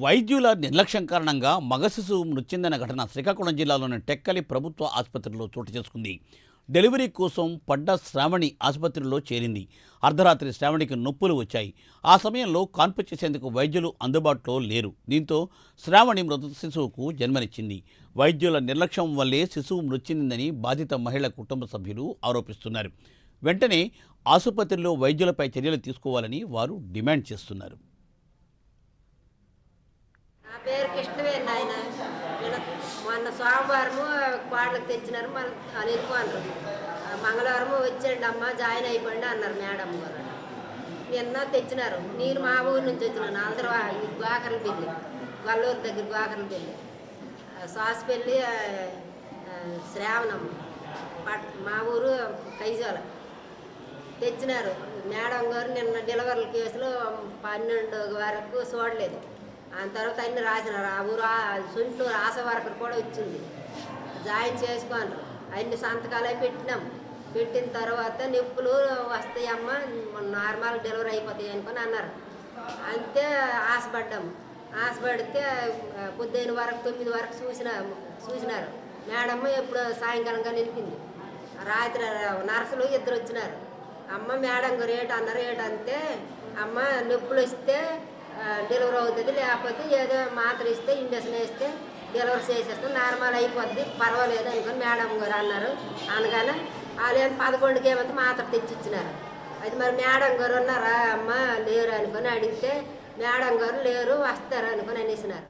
వైద్యుల నిర్లక్ష్యం కారణంగా మగ శిశువు మృతి చెందిన ఘటన శ్రీకాకుళం జిల్లాలోని టెక్కలి ప్రభుత్వ ఆసుపత్రిలో చోటు చేసుకుంది. డెలివరీ కోసం పడ్డ శ్రావణి ఆసుపత్రిలో చేరింది. అర్ధరాత్రి శ్రావణికి నొప్పులు వచ్చాయి. ఆ సమయంలో కాన్పు చేసేందుకు వైద్యులు అందుబాటులో లేరు. దీంతో శ్రావణి మృత శిశువుకు జన్మనిచ్చింది. వైద్యుల నిర్లక్ష్యం వల్లే శిశువు మృతి చెందిందని బాధిత మహిళ కుటుంబ సభ్యులు ఆరోపిస్తున్నారు. వెంటనే ఆసుపత్రిలో వైద్యులపై చర్యలు తీసుకోవాలని వారు డిమాండ్ చేస్తున్నారు. నా పేరు కృష్ణవేణి. ఆయన మొన్న సోమవారము కోళ్ళకి తెచ్చినారు, మళ్ళీ వాళ్ళు వెళ్ళిపోన్నారు. మంగళవారము వచ్చేయండి అమ్మ, జాయిన్ అయిపోండి అన్నారు మేడం గారు. నిన్న తెచ్చినారు. నేను మా ఊరు నుంచి వచ్చినాను. అందరూ గోకర్ల పెళ్ళి, గల్లూరు దగ్గర గోకర్ల పెళ్ళి, శ్వాసపల్లి, శ్రావణమ్మ మా ఊరు కైజాల తెచ్చినారు. మేడం గారు నిన్న డెలివరీ కేసులో 12 వరకు చూడలేదు. ఆ తర్వాత అన్ని రాసినారు. ఆ ఊరు సొంటూరు ఆశ వర్కర్ కూడా వచ్చింది, జాయిన్ చేసుకోండి. అన్ని సంతకాలే పెట్టినాం. పెట్టిన తర్వాత నొప్పులు వస్తాయమ్మా, నార్మల్ డెలివరీ అయిపోతాయి అనుకొని అన్నారు. అంతే ఆశపడ్డాము. ఆశపడితే పొద్దున్న వరకు 9 వరకు చూసినారు. మేడమ్మ ఎప్పుడు సాయంకాలంగా నిలిపింది. రాత్రి నర్సులు 2 వచ్చినారు. అమ్మ మేడం గారు ఏటన్నారు. ఏటంటే అమ్మ నొప్పులు వస్తే డెలివరీ అవుతుంది, లేకపోతే ఏదో మాత్ర ఇస్తే ఇంజక్షన్ వేస్తే డెలివరీ చేసేస్తాం, నార్మల్ అయిపోద్ది, పర్వాలేదు అనుకొని మేడం గారు అన్నారు. అనగానే వాళ్ళు 11కి ఏమైతే మాత్ర తెచ్చిచ్చినారు. అది మరి మేడం గారు ఉన్నారా అమ్మ లేరు అనుకొని అడిగితే మేడం గారు లేరు, వస్తారు అనుకొని అనేసినారు.